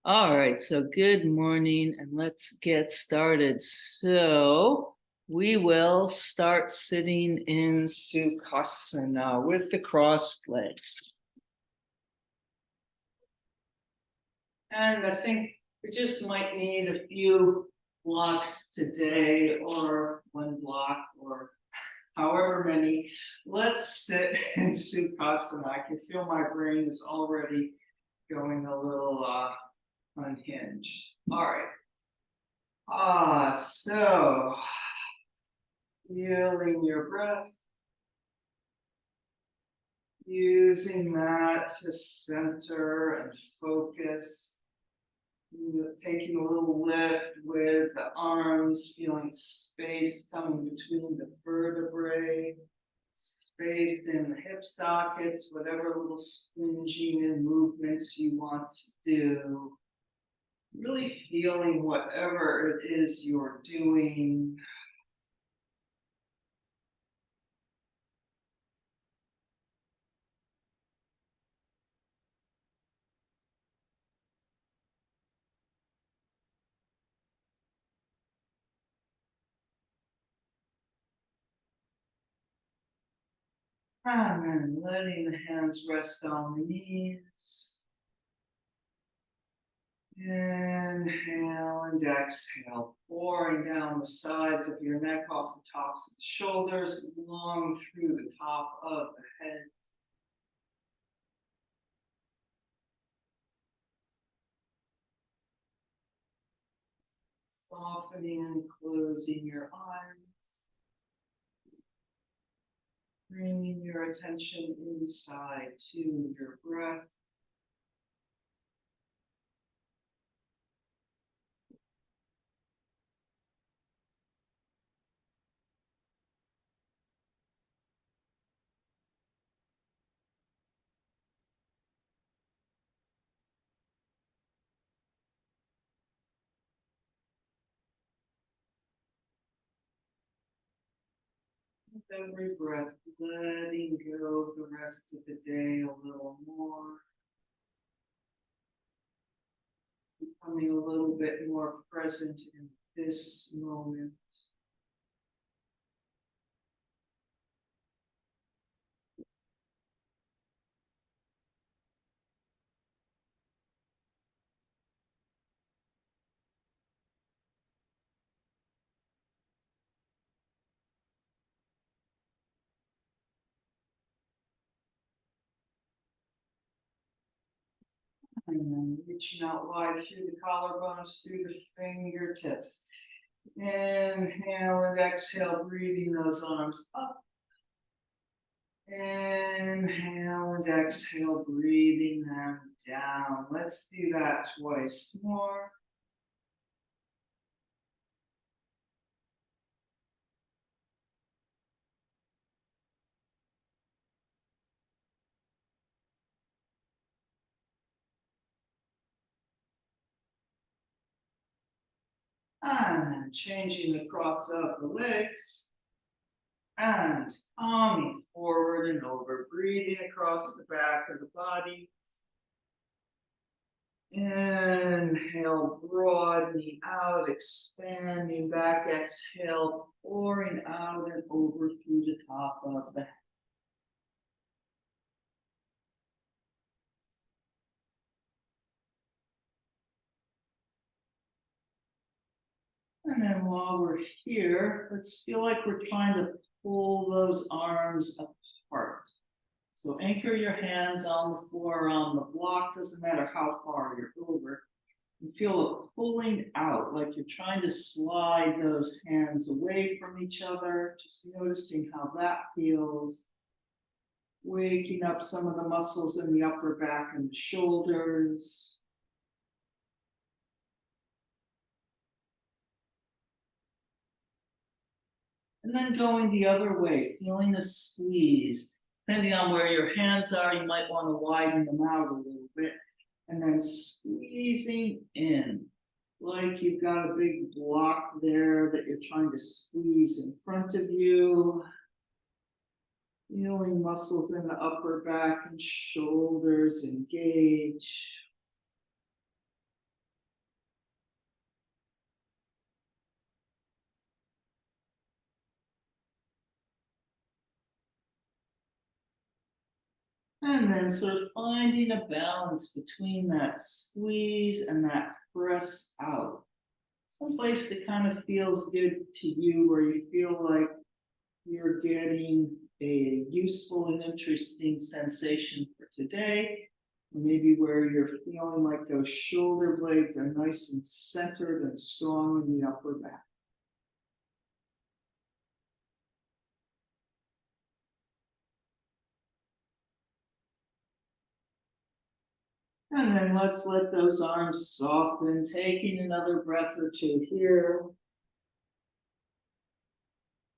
All right, so good morning and let's get started. So we will start sitting in Sukhasana with the crossed legs. And I think we just might need a few blocks today, or one block, or however many. Let's sit in Sukhasana. I can feel my brain is already going a little unhinged. All right. So feeling your breath, using that to center and focus. Taking a little lift with the arms, feeling space coming between the vertebrae, space in the hip sockets, whatever little squinging and movements you want to do. Really feeling whatever it is you're doing. And then letting the hands rest on the knees. Inhale and exhale, pouring down the sides of your neck off the tops of the shoulders, long through the top of the head. Softening and closing your eyes. Bringing your attention inside to your breath. With every breath, letting go the rest of the day a little more. Becoming a little bit more present in this moment. And then reaching out wide through the collarbones, through the fingertips. Inhale and exhale, breathing those arms up. Inhale and exhale, breathing them down. Let's do that twice more. And then changing the cross of the legs. And coming forward and over, breathing across the back of the body. Inhale, broadening out, expanding back. Exhale, pouring out and over through the top of the head. And then while we're here, let's feel like we're trying to pull those arms apart. So anchor your hands on the floor, on the block, doesn't matter how far you're over. You feel a pulling out, like you're trying to slide those hands away from each other, just noticing how that feels. Waking up some of the muscles in the upper back and the shoulders. And then going the other way, feeling a squeeze. Depending on where your hands are, you might want to widen them out a little bit. And then squeezing in, like you've got a big block there that you're trying to squeeze in front of you. Feeling muscles in the upper back and shoulders engage. And then sort of finding a balance between that squeeze and that press out. Someplace that kind of feels good to you, where you feel like you're getting a useful and interesting sensation for today. Maybe where you're feeling like those shoulder blades are nice and centered and strong in the upper back. And then let's let those arms soften, taking another breath or two here.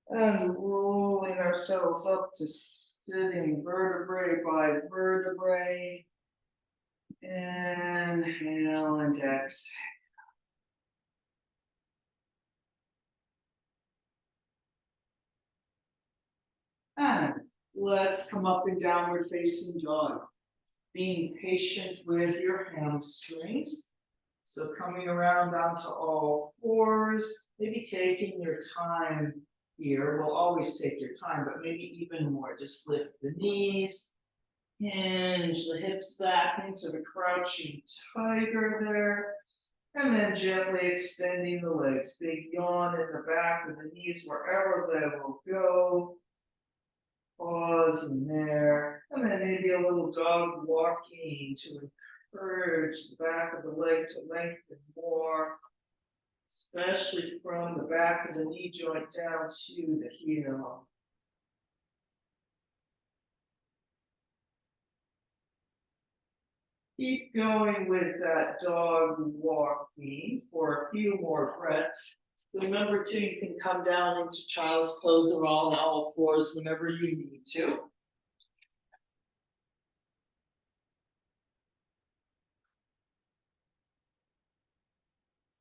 And rolling ourselves up to sitting vertebrae by vertebrae. Inhale and exhale. And let's come up in downward facing dog. Being patient with your hamstrings. So coming around onto all fours, maybe taking your time here. We'll always take your time, but maybe even more. Just lift the knees, hinge the hips back into the crouching tiger there. And then gently extending the legs. Big yawn in the back of the knees, wherever they will go. Pause in there. And then maybe a little dog walking to encourage the back of the leg to lengthen more, especially from the back of the knee joint down to the heel. Keep going with that dog walking for a few more breaths. Remember too, you can come down into child's pose or on all fours whenever you need to.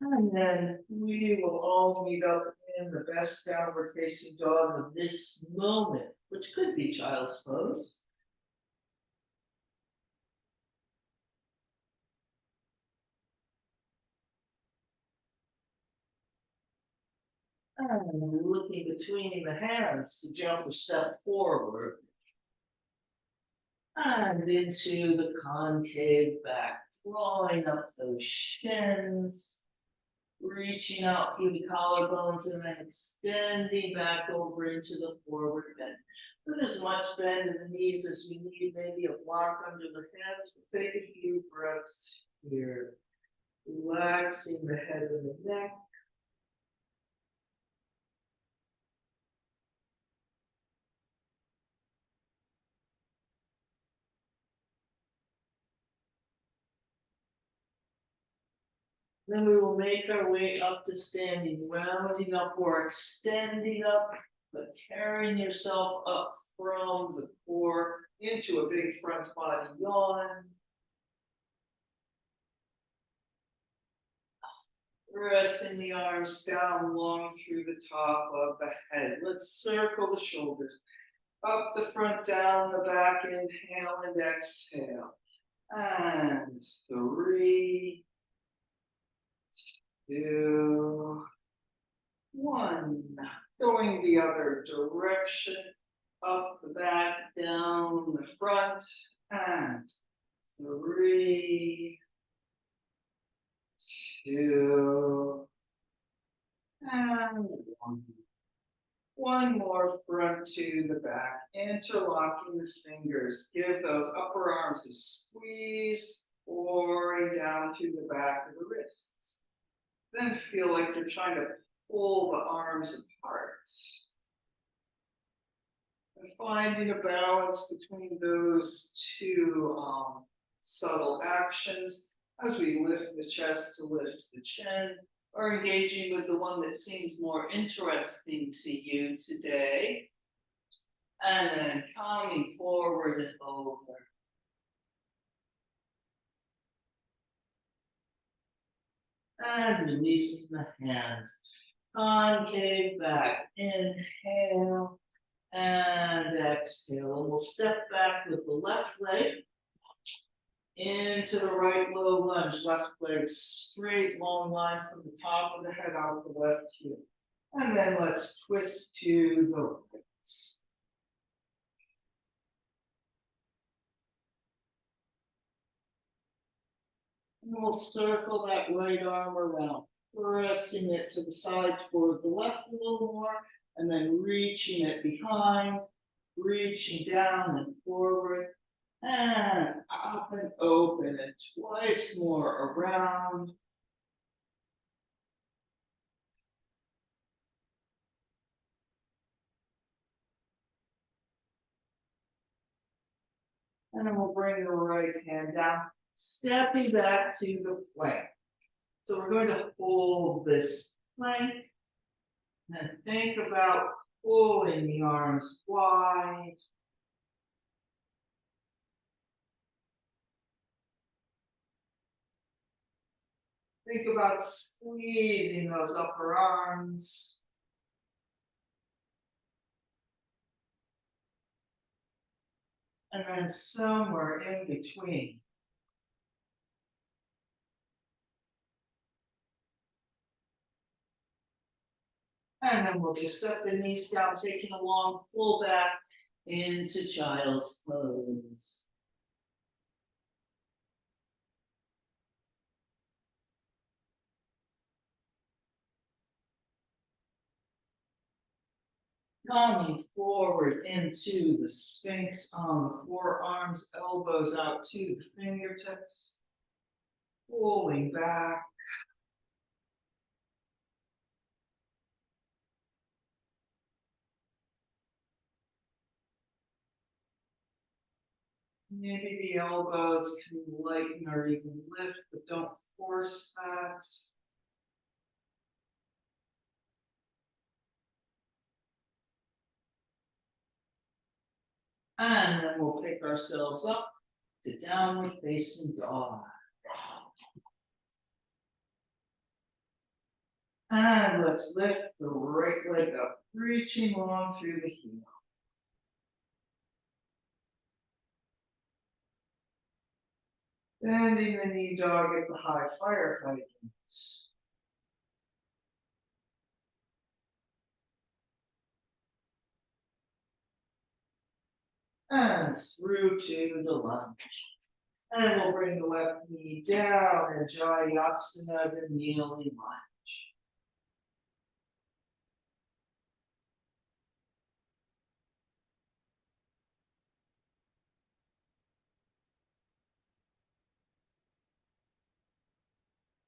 And then we will all meet up in the best downward facing dog of this moment, which could be child's pose. And looking between the hands to jump a step forward. And into the concave back, drawing up those shins, reaching out through the collarbones and then extending back over into the forward bend. With as much bend in the knees as you need, maybe a block under the hands, but take a few breaths here. Relaxing the head and the neck. Then we will make our way up to standing, rounding up or extending up, but carrying yourself up from the core into a big front body yawn. Pressing the arms down long through the top of the head. Let's circle the shoulders. Up the front, down the back, inhale and exhale. And 3, 2, 1. Going the other direction. Up the back, down the front. And 3, 2, and 1. One more front to the back, interlocking the fingers. Give those upper arms a squeeze, pouring down through the back of the wrists. Then feel like you're trying to pull the arms apart. And finding a balance between those two subtle actions as we lift the chest to lift the chin, or engaging with the one that seems more interesting to you today. And then coming forward and over. And releasing the hands. Concave back. Inhale and exhale. And we'll step back with the left leg into the right low lunge. Left leg straight, long line from the top of the head out the left heel. And then let's twist to the right. And we'll circle that right arm around, pressing it to the side toward the left a little more, and then reaching it behind, reaching down and forward, and up and open, and twice more around. And then we'll bring the right hand down, stepping back to the plank. So we're going to hold this plank and think about pulling the arms wide. Think about squeezing those upper arms. And then somewhere in between. And then we'll just set the knees down, taking a long pull back into child's pose. Coming forward into the Sphinx on the forearms, elbows out to the fingertips. Pulling back. Maybe the elbows can lighten or even lift, but don't force that. And then we'll pick ourselves up to downward facing dog. And let's lift the right leg up, reaching long through the heel. Bending the knee dog at the high fire height. And through to the lunge. And we'll bring the left knee down and Jayasana, the kneeling lunge.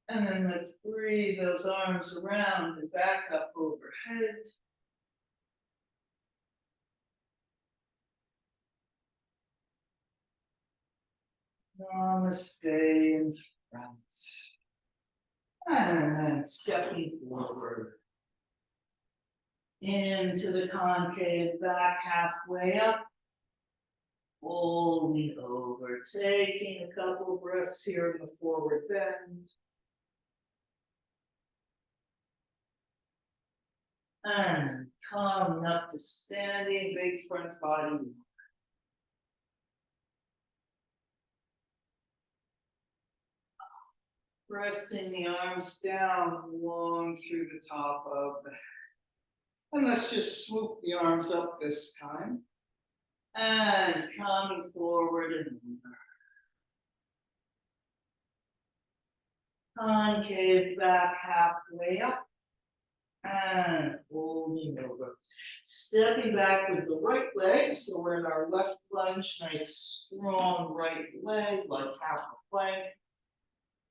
And then let's breathe those arms around and back up overhead. Namaste in front. And then stepping forward. Into the concave back, halfway up. Folding over, taking a couple breaths here in the forward bend. And coming up to standing, big front body. Pressing the arms down long through the top of the head. And let's just swoop the arms up this time. And coming forward and over. Concave back, halfway up. And folding over. Stepping back with the right leg. So we're in our left lunge. Nice strong right leg, like half a plank.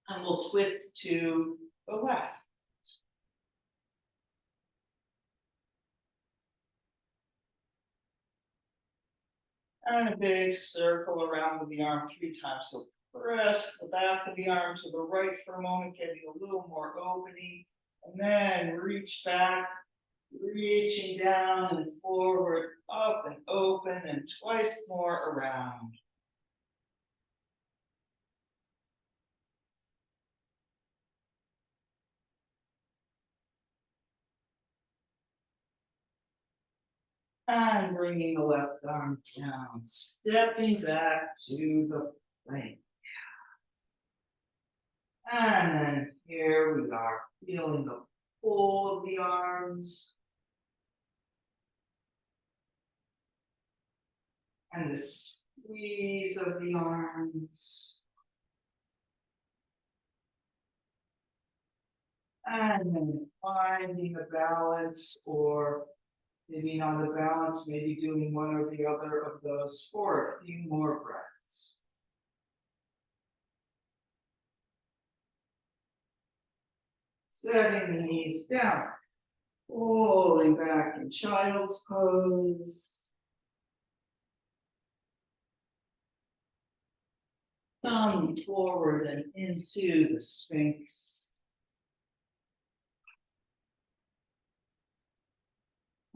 And we'll twist to the left. And a big circle around with the arm 3 times. So press the back of the arm to the right for a moment, getting a little more opening. And then reach back, reaching down and forward, up and open, and twice more around. And bringing the left arm down, stepping back to the plank. And then here we are, feeling the pull of the arms. And the squeeze of the arms. And then finding a balance, or maybe not a balance, maybe doing one or the other of those for a few more breaths. Setting the knees down, pulling back in child's pose. Coming forward and into the Sphinx.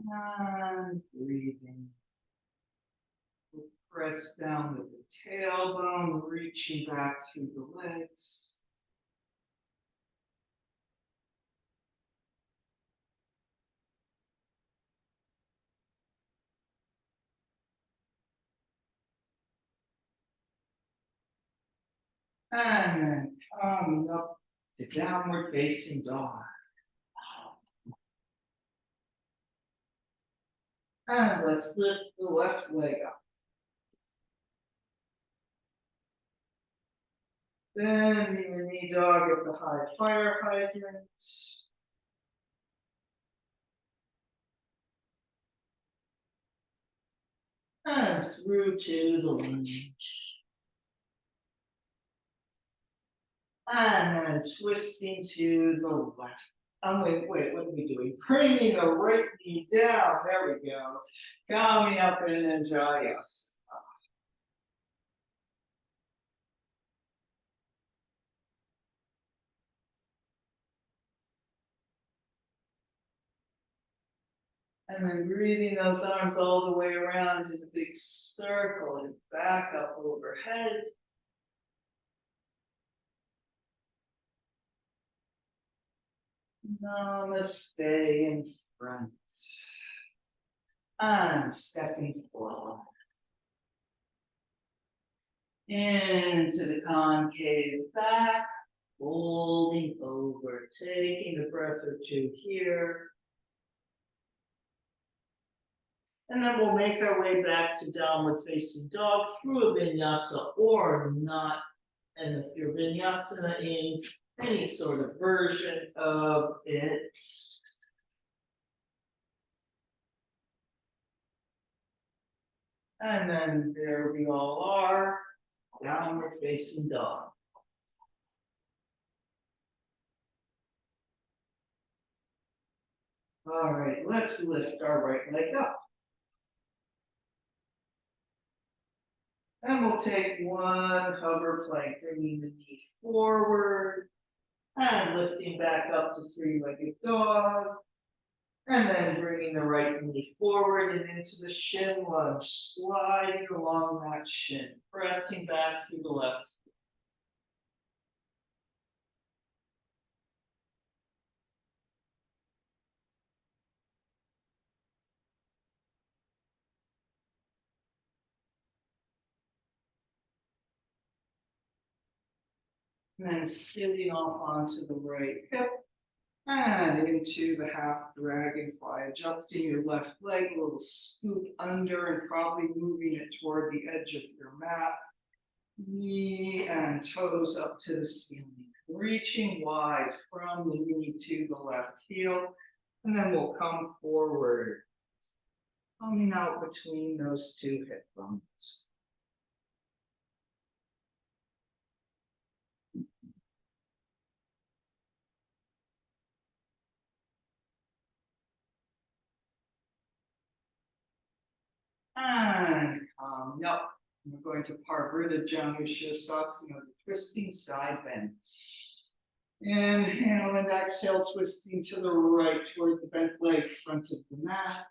And breathing. Press down with the tailbone, reaching back through the legs. And then coming up to downward facing dog. And let's lift the left leg up. Bending the knee dog at the high fire hydrant. And through to the lunge. And then twisting to the left. Wait, what are we doing? Bringing the right knee down. There we go. Coming up in Vinyasa. And then breathing those arms all the way around in a big circle and back up overhead. Namaste in front. And stepping forward. Into the concave back. Folding over. Taking a breath or two here. And then we'll make our way back to downward facing dog through a vinyasa or not. And if you're vinyasa in any sort of version of it. And then there we all are, downward facing dog. All right, let's lift our right leg up. And we'll take one hover plank, bringing the knee forward and lifting back up to three-legged dog. And then bringing the right knee forward and into the shin lunge, sliding along that shin, pressing back through the left. And then sitting off onto the right hip and into the half dragonfly, adjusting your left leg, a little scoop under and probably moving it toward the edge of your mat. Knee and toes up to the ceiling, reaching wide from the knee to the left heel. And then we'll come forward, coming out between those two hip bones. And come up. We're going to Parvrita Janushirasana, the twisting side bend. Inhale and exhale, twisting to the right toward the bent leg, front of the mat.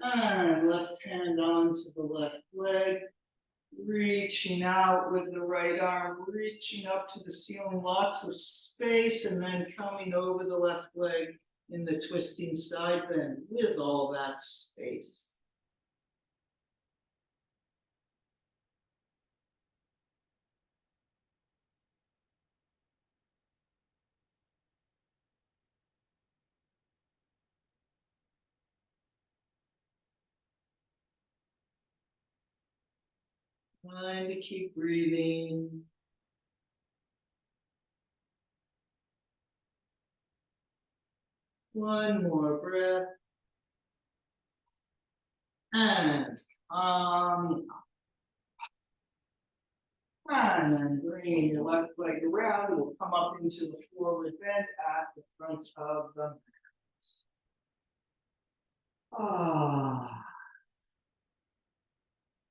And left hand onto the left leg. Reaching out with the right arm, reaching up to the ceiling, lots of space, and then coming over the left leg in the twisting side bend with all that space. Trying to keep breathing. One more breath. And and then bring your left leg around. It will come up into the forward bend at the front of the mat.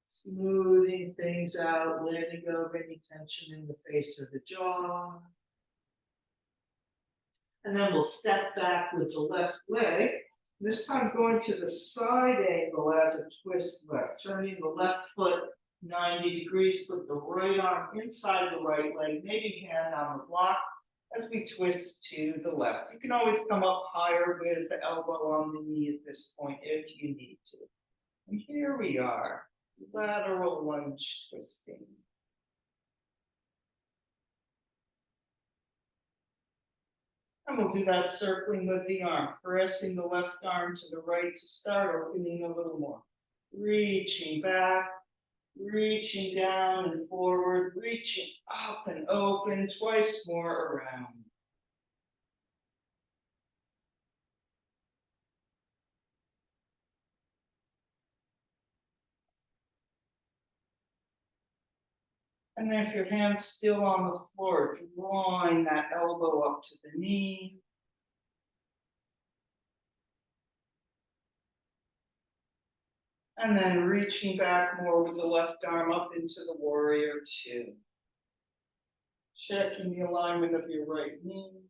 Smoothing things out, letting go of any tension in the face of the jaw. And then we'll step back with the left leg. This time going to the side angle as a twist left, turning the left foot 90 degrees, put the right arm inside the right leg, maybe hand on the block as we twist to the left. You can always come up higher with the elbow on the knee at this point if you need to. And here we are, lateral lunge twisting. And we'll do that circling with the arm, pressing the left arm to the right to start, opening a little more. Reaching back, reaching down and forward, reaching up and open, twice more around. And then if your hand's still on the floor, drawing that elbow up to the knee. And then reaching back more with the left arm up into the warrior two. Checking the alignment of your right knee.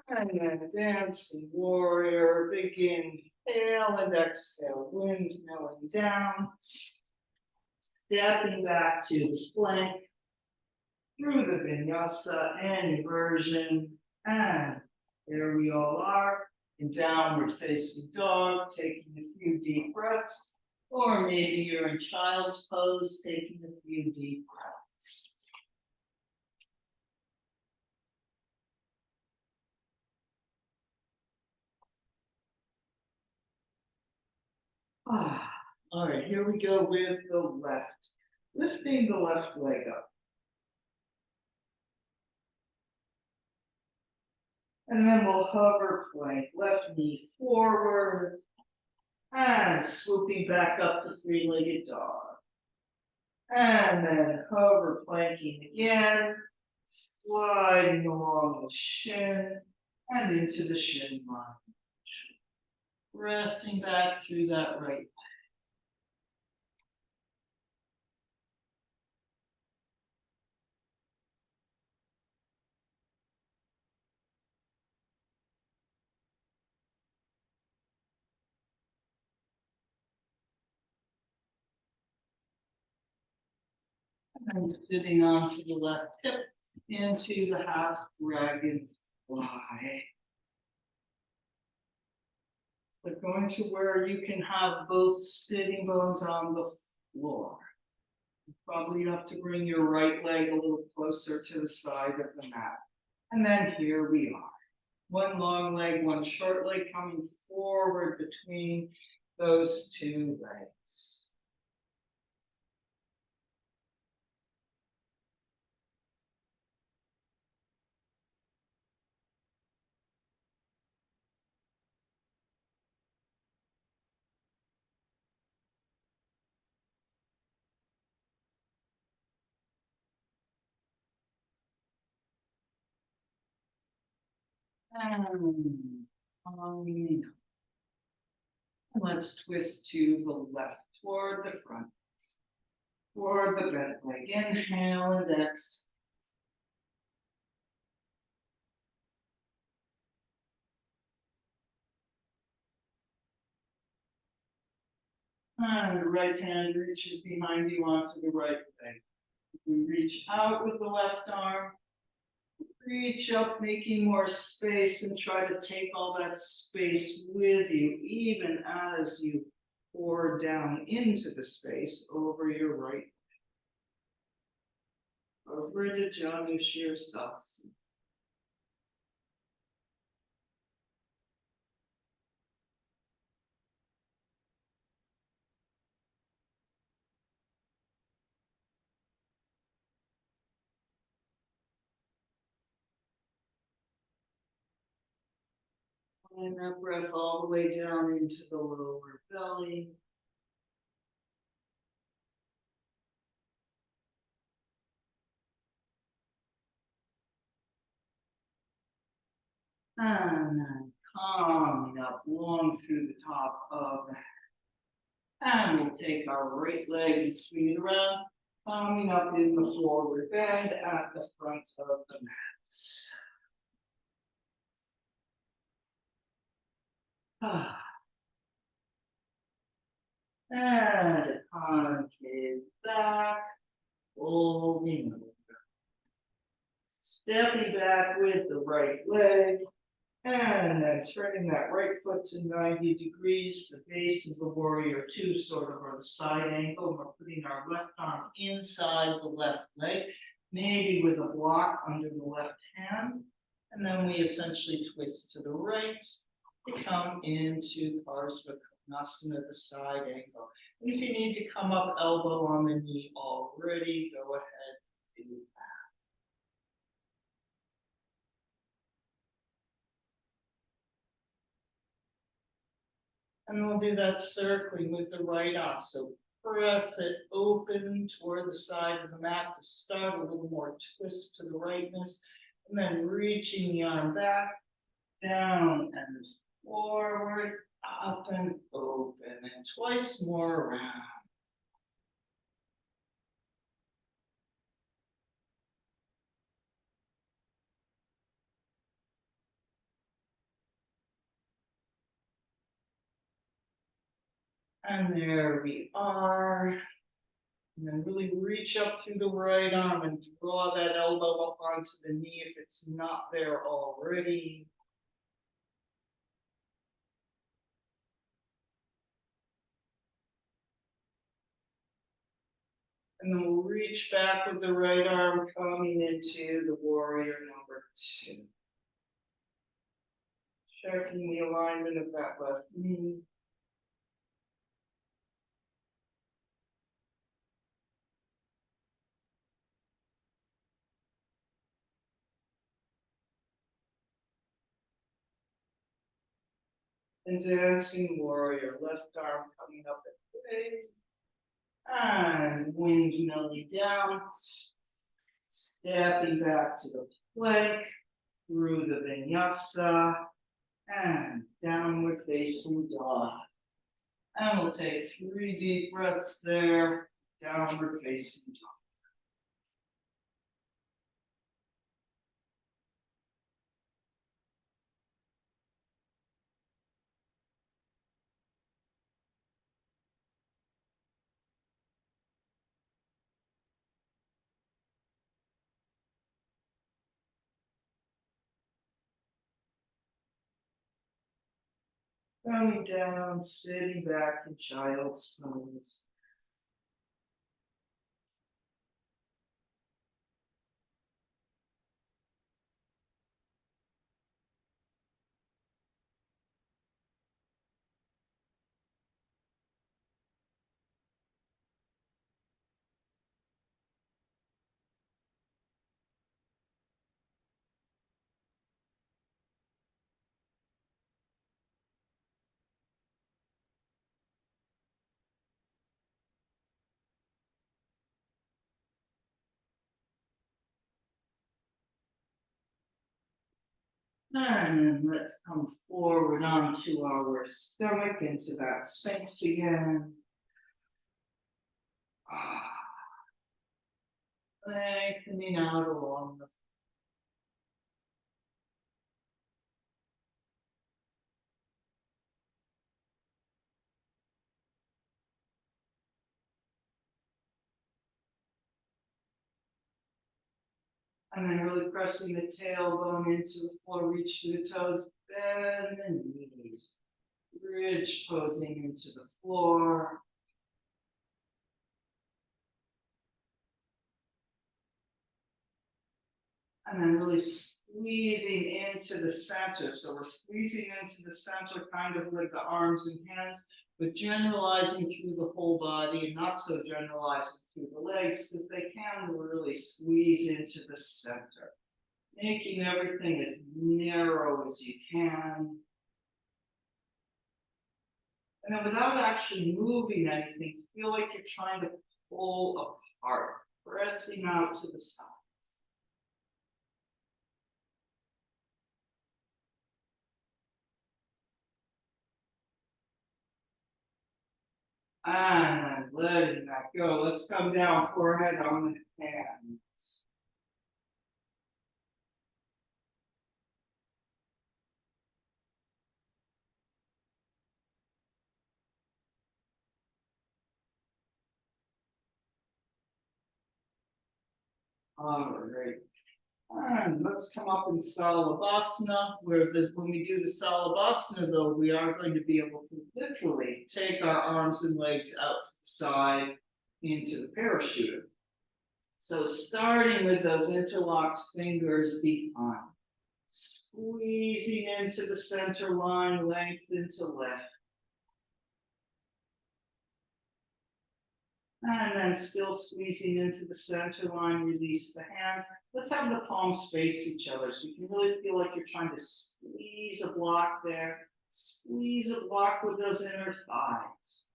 And then dancing warrior, big inhale and exhale, windmilling down. Stepping back to the plank, through the Vinyasa and inversion. And there we all are in downward facing dog, taking a few deep breaths. Or maybe you're in child's pose, taking a few deep breaths. All right, here we go with the left. Lifting the left leg up. And then we'll hover plank, left knee forward. And swooping back up to three-legged dog. And then hover planking again. Sliding along the shin and into the shin line. Resting back through that right leg. And sitting onto the left hip into the half dragon fly. But going to where you can have both sitting bones on the floor. You probably have to bring your right leg a little closer to the side of the mat. And then here we are. One long leg, one short leg coming forward between those two legs. And let's twist to the left, toward the front, toward the bent leg. Inhale and exhale. And the right hand reaches behind you onto the right leg. We reach out with the left arm. Reach up, making more space, and try to take all that space with you, even as you pour down into the space over your right leg. Vrida Janu Shir Sasi. And that breath all the way down into the lower belly. And then coming up long through the top of the head. And we'll take our right leg and swing it around, coming up in the forward bend at the front of the mat. And a concave back, folding over. Stepping back with the right leg, and then turning that right foot to 90 degrees, the base of the warrior two, sort of, or the side angle. We're putting our left arm inside the left leg, maybe with a block under the left hand. And then we essentially twist to the right to come into Parsvakonasana, the side angle. And if you need to come up elbow on the knee already, go ahead and do that. And we'll do that circling with the right arm. So breath it open toward the side of the mat to start, a little more twist to the rightness, and then reaching the arm back, down and forward, up and open, and twice more around. And there we are. And then really reach up through the right arm and draw that elbow up onto the knee if it's not there already. And then we'll reach back with the right arm coming into the warrior number two. Checking the alignment of that left knee. And dancing warrior, left arm coming up at the base. And windmilling down. Stepping back to the plank through the vinyasa. And downward facing dog. And we'll take 3 deep breaths there. Downward facing dog. Coming down, sitting back in child's pose. And let's come forward onto our stomach, into that Sphinx again. Lengthening out along the and then really pressing the tailbone into the floor, reach to the toes, bend the knees. Bridge posing into the floor. And then really squeezing into the center. So we're squeezing into the center, kind of with the arms and hands, but generalizing through the whole body and not so generalizing through the legs, because they can really squeeze into the center, making everything as narrow as you can. And then without actually moving anything, feel like you're trying to pull apart, pressing out to the side. And letting that go. Let's come down, forehead on the hands. All right. And let's come up in Salabhasana, where when we do the Salabhasana, though, we are going to be able to literally take our arms and legs out to the side into the parachuter. So starting with those interlocked fingers behind, squeezing into the center line, lengthen to lift. And then still squeezing into the center line, release the hands. Let's have the palms face each other so you can really feel like you're trying to squeeze a block there. Squeeze a block with those inner thighs.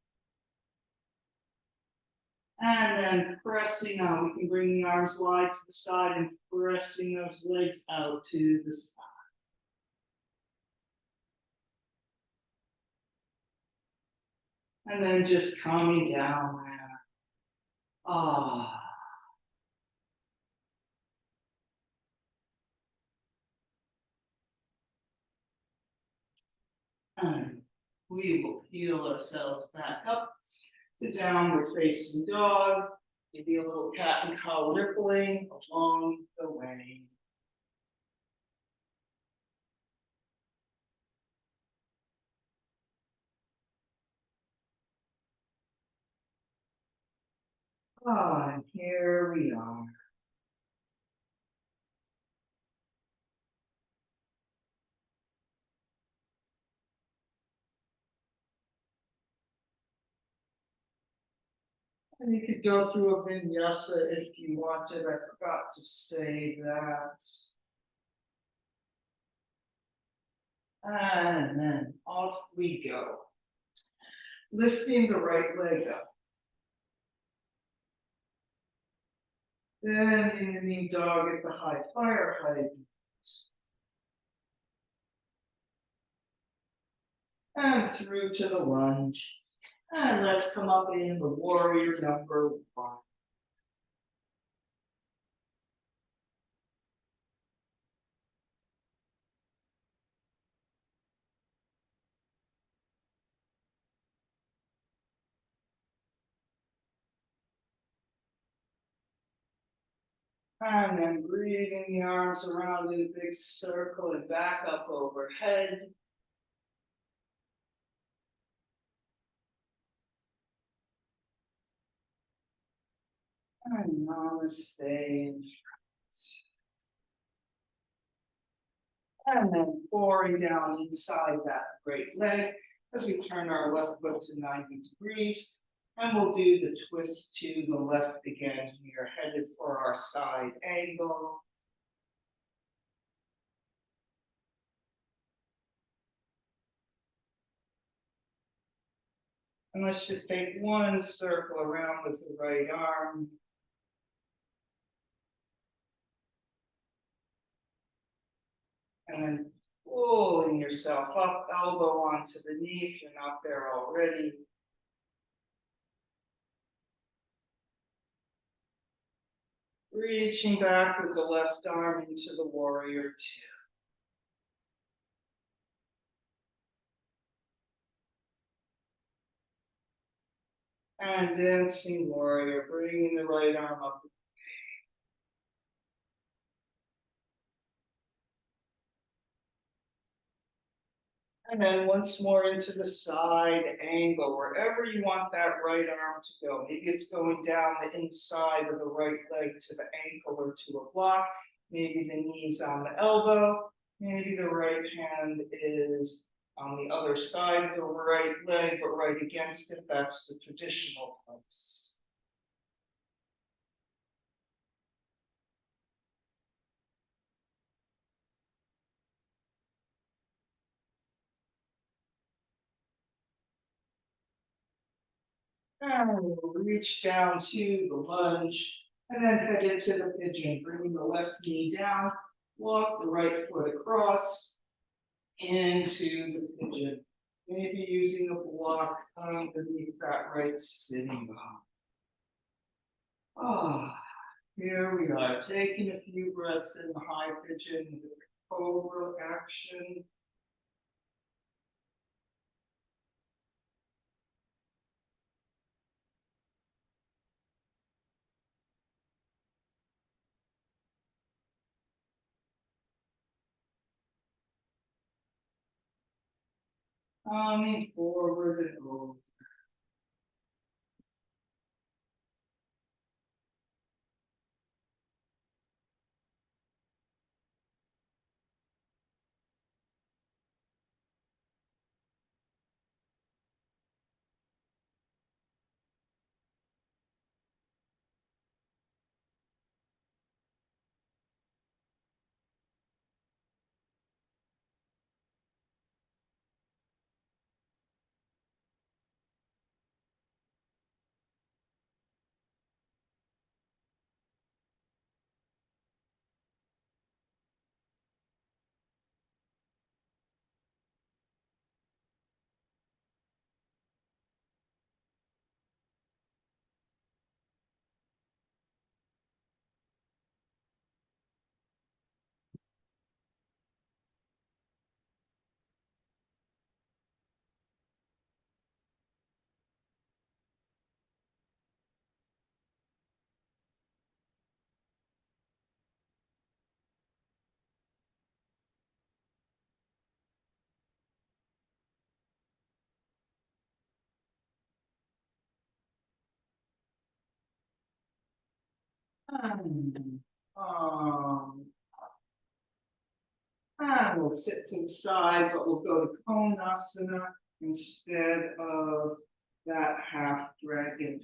And then pressing out. We can bring the arms wide to the side and pressing those legs out to the side. And then just coming down there. And we will heal ourselves back up to downward facing dog. Maybe a little cat and cow rippling along the way. And here we are. And you could go through a vinyasa if you wanted. I forgot to say that. And then off we go. Lifting the right leg up. Bending the knee dog at the high fire height. And through to the lunge. And let's come up in the warrior number 1. And then breathing the arms around in a big circle and back up overhead. And Namaste. And then pouring down inside that great leg as we turn our left foot to 90 degrees. And we'll do the twist to the left again here, headed for our side angle. And let's just take one circle around with the right arm. And then pulling yourself up, elbow onto the knee if you're not there already. Reaching back with the left arm into the warrior 2. And dancing warrior, bringing the right arm up. And then once more into the side angle, wherever you want that right arm to go. Maybe it's going down the inside of the right leg to the ankle or to a block. Maybe the knees on the elbow. Maybe the right hand is on the other side of the right leg, but right against it. That's the traditional place. And we'll reach down to the lunge and then head into the pigeon, bringing the left knee down, walk the right foot across into the pigeon. Maybe using a block underneath that right sitting bone. Ah, here we are, taking a few breaths in the high pigeon with the cobra action. Coming forward and over. And we'll sit to the side, but we'll go to Konasana instead of that half dragonfly.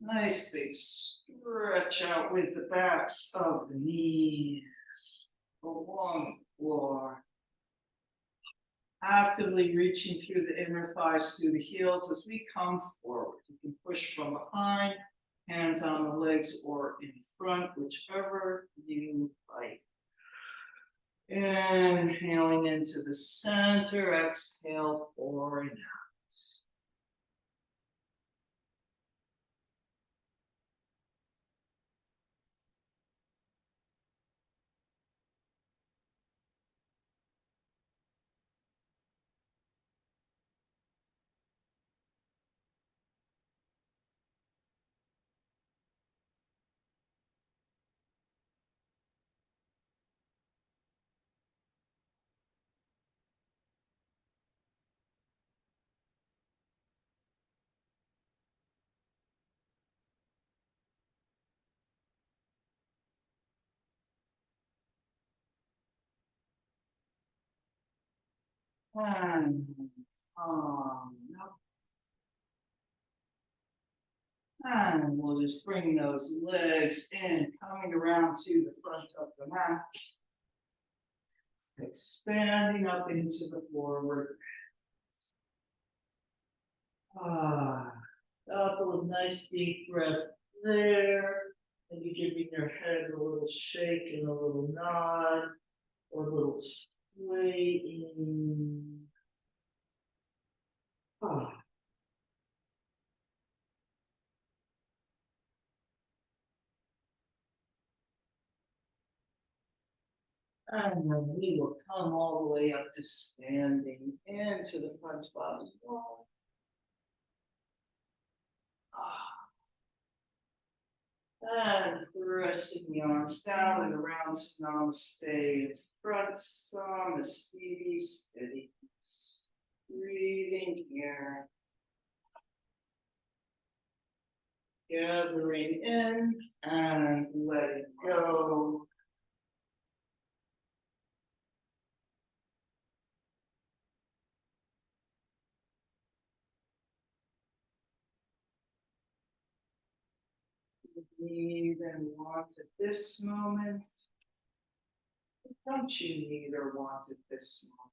Nice big stretch out with the backs of the knees along the floor. Actively reaching through the inner thighs, through the heels as we come forward. You can push from behind, hands on the legs or in front, whichever you like. Inhaling into the center, exhale forward and out. And up. And we'll just bring those legs in, coming around to the front of the mat. Expanding up into the forward. Couple of nice deep breath there. Maybe giving your head a little shake and a little nod, or a little sway in. And then we will come all the way up to standing into the front body wall. And pressing the arms down and around to Namaste in front, Namaste, steadiness. Breathing here. Gathering in and letting go. Need and want at this moment. Don't you need or want at this moment?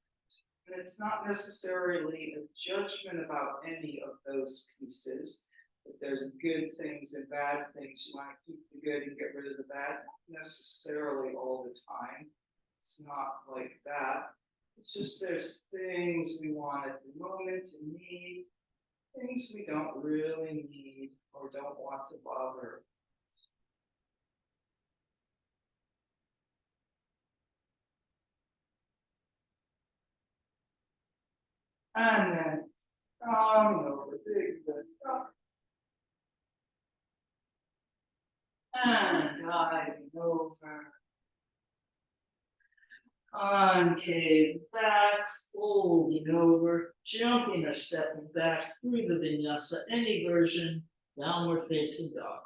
And it's not necessarily a judgment about any of those pieces. If there's good things and bad things, you want to keep the good and get rid of the bad, not necessarily all the time. It's not like that. It's just there's things we want at the moment and need, things we don't really need or don't want to bother. And then coming over, big lift up. And diving over. Concave back, folding over, jumping or stepping back through the vinyasa, any version, downward facing dog.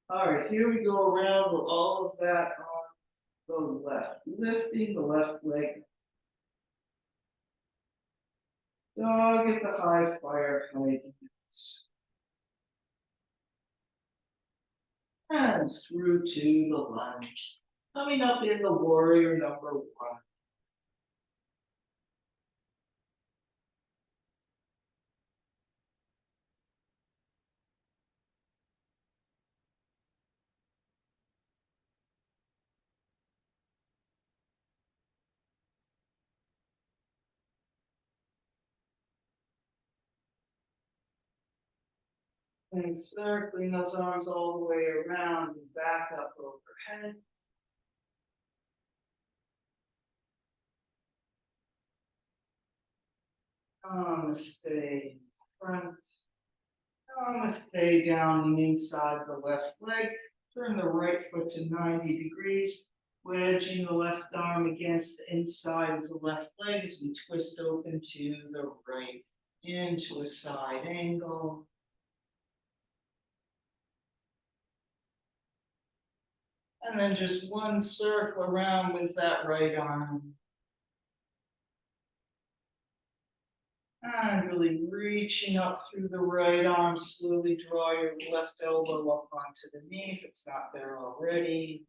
All right, here we go around with all of that on the left, lifting the left leg. Dog at the high fire height. And through to the lunge. Coming up in the warrior number 1. And circling those arms all the way around and back up overhead. Namaste in front. Namaste down and inside the left leg. Turn the right foot to 90 degrees. Wedging the left arm against the inside of the left leg as we twist open to the right. Into a side angle. And then just one circle around with that right arm. And really reaching up through the right arm, slowly draw your left elbow up onto the knee if it's not there already.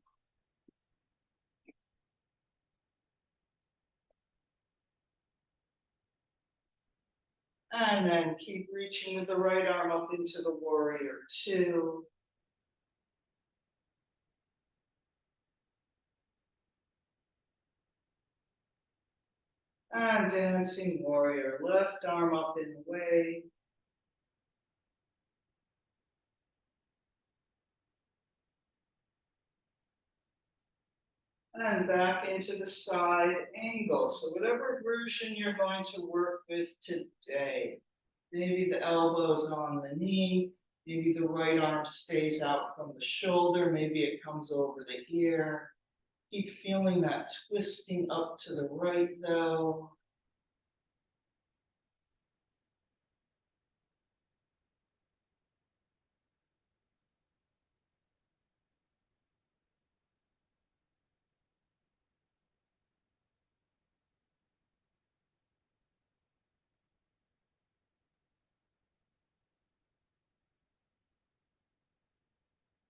And then keep reaching with the right arm up into the warrior 2. And dancing warrior, left arm up in the way. And back into the side angle. So whatever version you're going to work with today. Maybe the elbow's on the knee. Maybe the right arm stays out from the shoulder. Maybe it comes over the ear. Keep feeling that twisting up to the right though.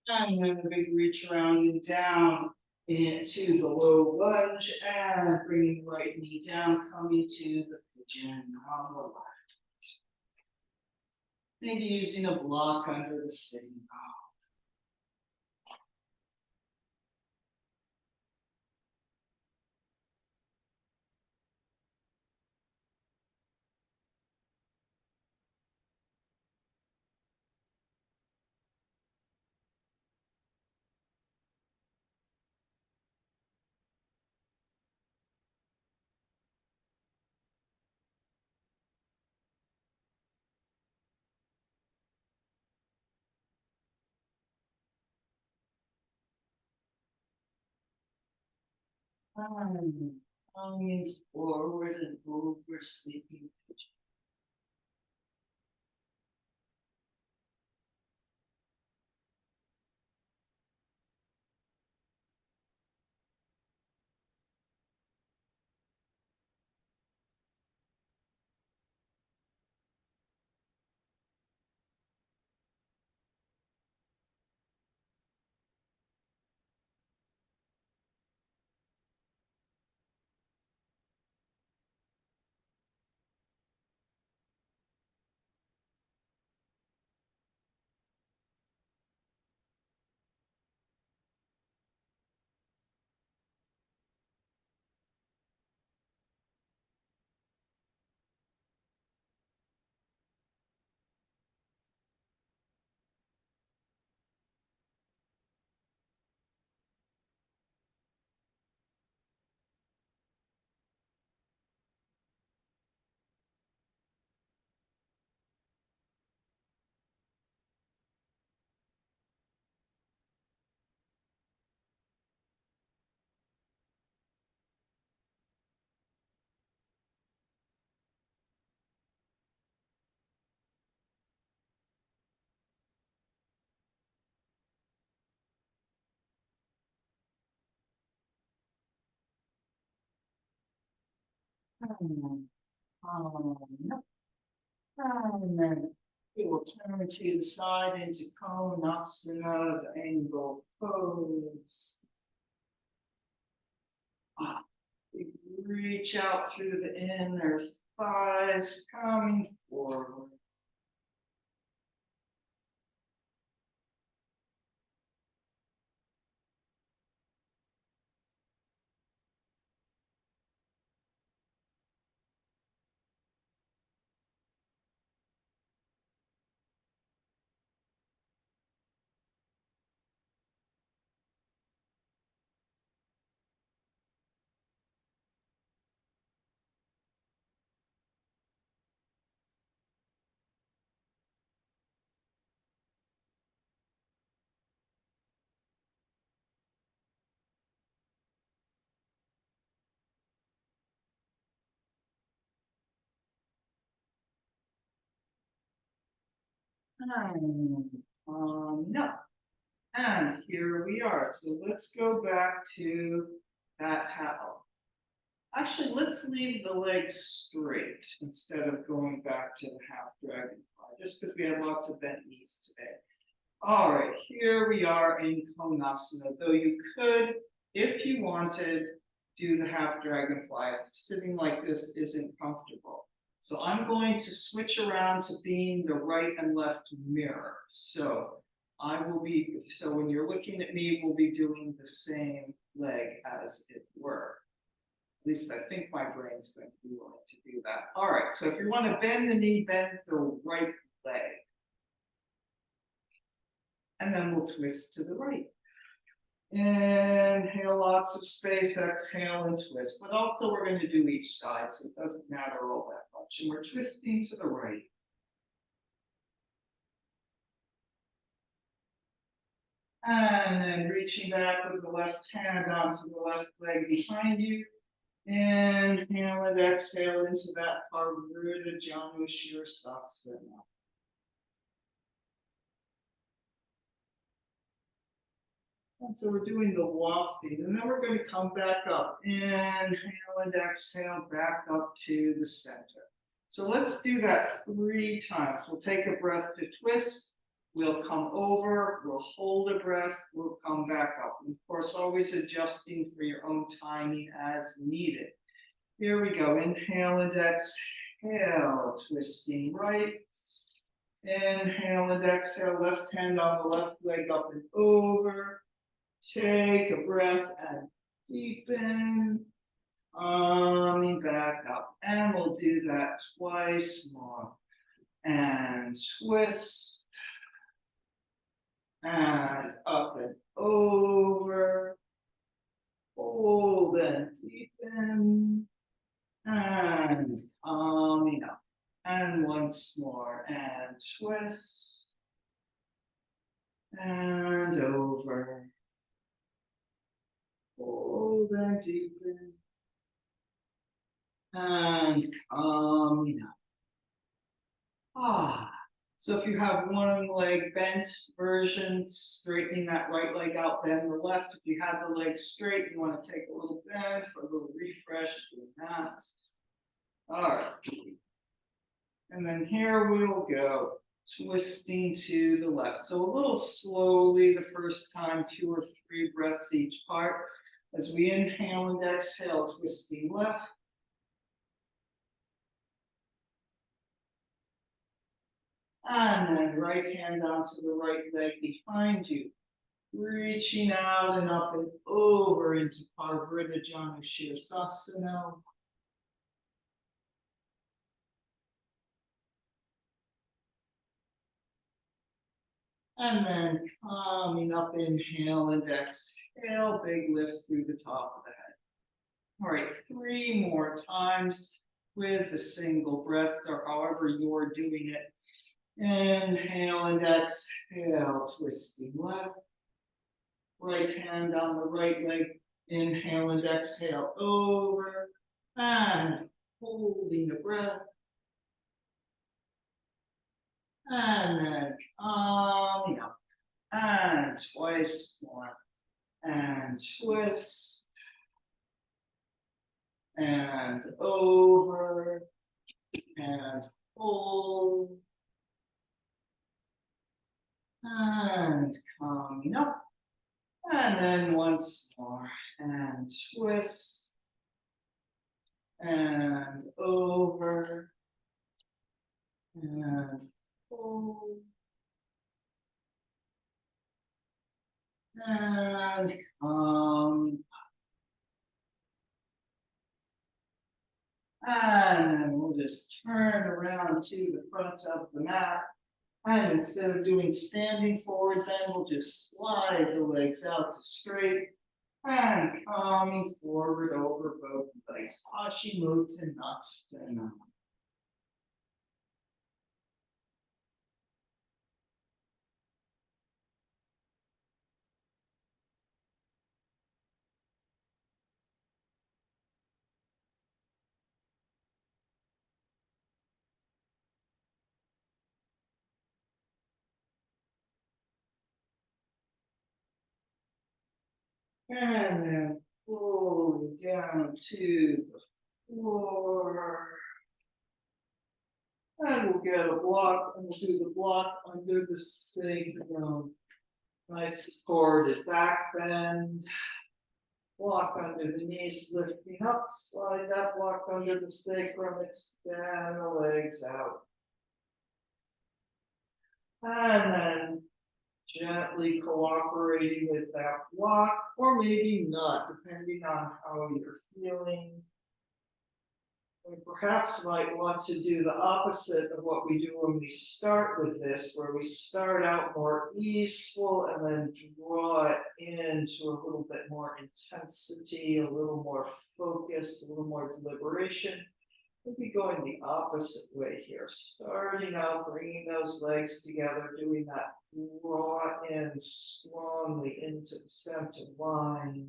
And then the big reach around and down into the low lunge and bringing the right knee down, coming to the pigeon on the left. Maybe using a block under the sitting bone. Coming forward and over, sleeping pigeon. Yep. And then we will turn to the side into Konasana, the angle pose. We reach out through the inner thighs, coming forward. No. And here we are. So let's go back to that how. Actually, let's leave the legs straight instead of going back to the half dragonfly, just because we have lots of bent knees today. All right, here we are in Konasana, though you could, if you wanted, do the half dragonfly. Sitting like this isn't comfortable. So I'm going to switch around to being the right and left mirror. So so when you're looking at me, we'll be doing the same leg as it were. At least I think my brain's going to be willing to do that. All right, so if you want to bend the knee, bend the right leg. And then we'll twist to the right. Inhale, lots of space, exhale and twist. But also we're going to do each side, so it doesn't matter all that much. And we're twisting to the right. And then reaching back with the left hand onto the left leg behind you. Inhale and exhale into that Parivrtta Janushirasana. And so we're doing the wafting, and then we're going to come back up. Inhale and exhale back up to the center. So let's do that 3 times. We'll take a breath to twist. We'll come over, we'll hold a breath, we'll come back up. And of course, always adjusting for your own timing as needed. Here we go. Inhale and exhale, twisting right. Inhale and exhale, left hand on the left leg up and over. Take a breath and deepen. Coming back up. And we'll do that twice more. And twist. And up and over. Hold and deepen. And coming up. And once more. And twist. And over. Hold and deepen. And coming up. Ah. So if you have one leg bent version, straightening that right leg out, bend the left. If you have the leg straight, you want to take a little bend for a little refresh, doing that. All right. And then here we will go, twisting to the left. So a little slowly the first time, 2 or 3 breaths each part. As we inhale and exhale, twisting left. And then right hand onto the right leg behind you. Reaching out and up and over into Parvritajana Shirsasana. And then coming up, inhale and exhale, big lift through the top of the head. All right, 3 more times with a single breath or however you're doing it. Inhale and exhale, twisting left. Right hand on the right leg. Inhale and exhale over and holding the breath. And then coming up. And twice more. And twist. And over. And hold. And coming up. And then once more. And twist. And over. And hold. And and then we'll just turn around to the front of the mat. And instead of doing standing forward, then we'll just slide the legs out to straight and coming forward over both legs. Paschimottanasana. And then pull down to the floor. And we'll get a block, and we'll do the block under the sacrum. Nice supported back bend. Block under the knees, lifting up, slide that block under the sacrum, extend the legs out. And then gently cooperating with that block, or maybe not, depending on how you're feeling. We perhaps might want to do the opposite of what we do when we start with this, where we start out more easeful and then draw it into a little bit more intensity, a little more focus, a little more deliberation. We'll be going the opposite way here. Starting out, bringing those legs together, doing that draw in strongly into the center line.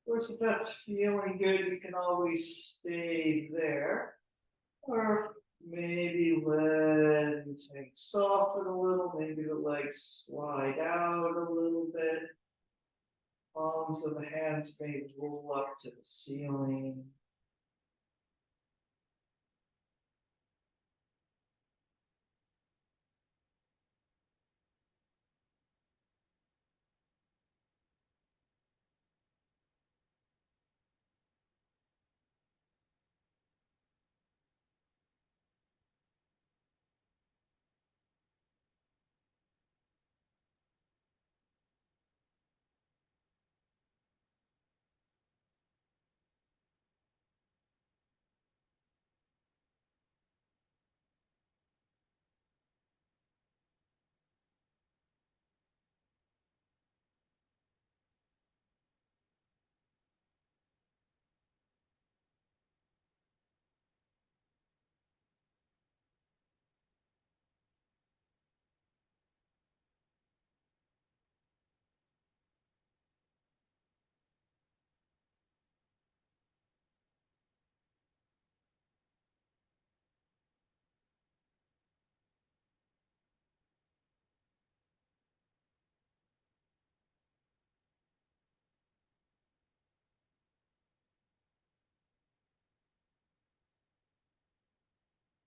Of course, if that's feeling good, you can always stay there. Or maybe let things soften a little, maybe the legs slide out a little bit. Palms of the hands may roll up to the ceiling.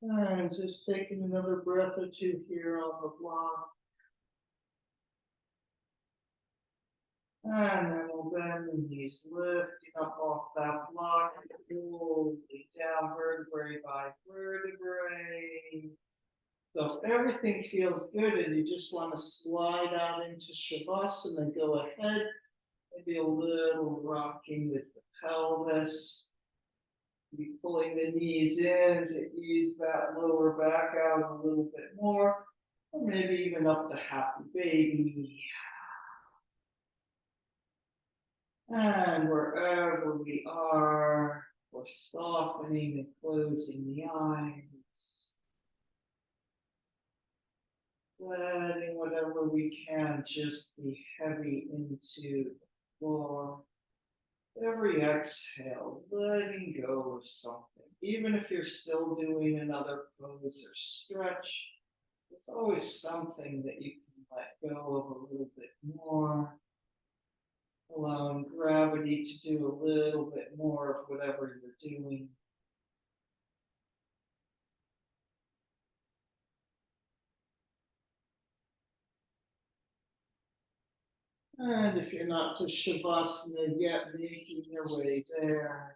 And just taking another breath or two here on the block. And then we'll bend the knees, lifting up off that block, slowly down vertebrae by vertebrae. So if everything feels good and you just want to slide out into Shavasana, then go ahead. Maybe a little rocking with the pelvis. Be pulling the knees in to ease that lower back out a little bit more, or maybe even up to happy baby. And wherever we are, we're softening and closing the eyes. Letting whatever we can just be heavy into the floor. Every exhale, letting go of something. Even if you're still doing another pose or stretch, there's always something that you can let go of a little bit more. Allowing gravity to do a little bit more of whatever you're doing. And if you're not to Shavasana yet, making your way there.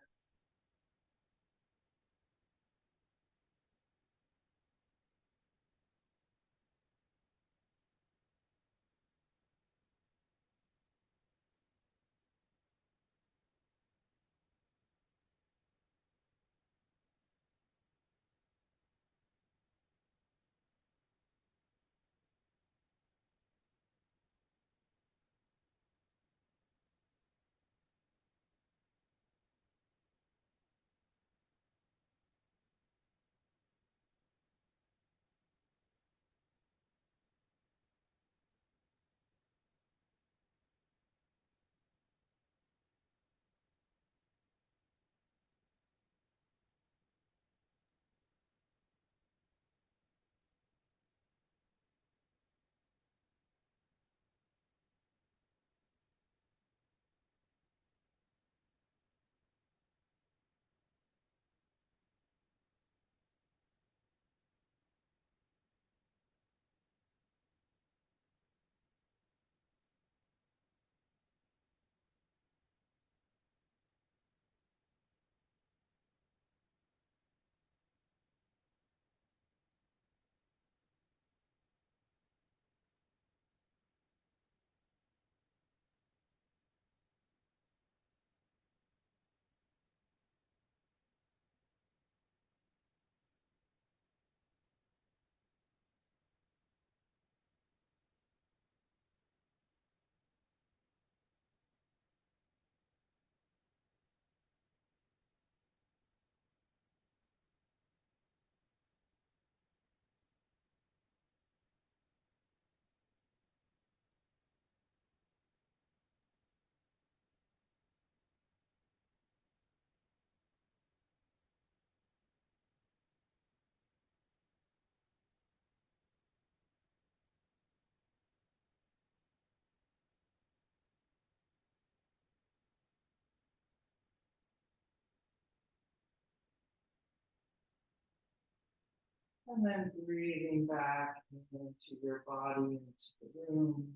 And then breathing back into your body, into the room.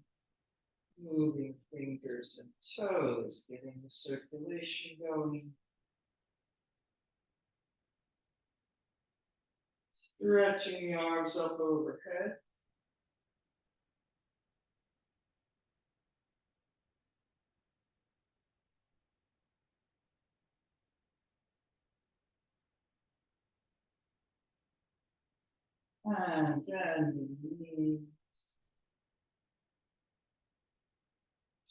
Moving fingers and toes, getting the circulation going. Stretching the arms up overhead. And bending the knees.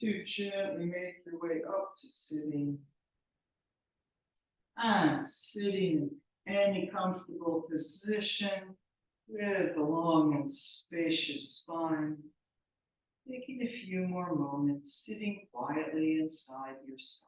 To gently make your way up to sitting. And sitting in any comfortable position with a long and spacious spine. Taking a few more moments sitting quietly inside yourself.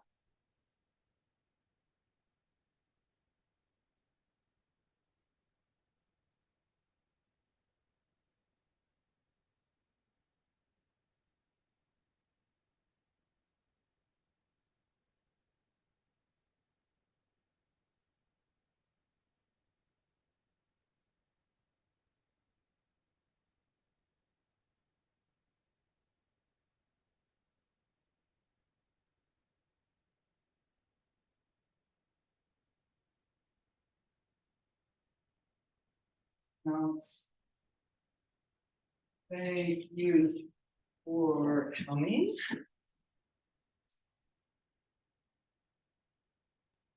Namaste. Thank you for coming.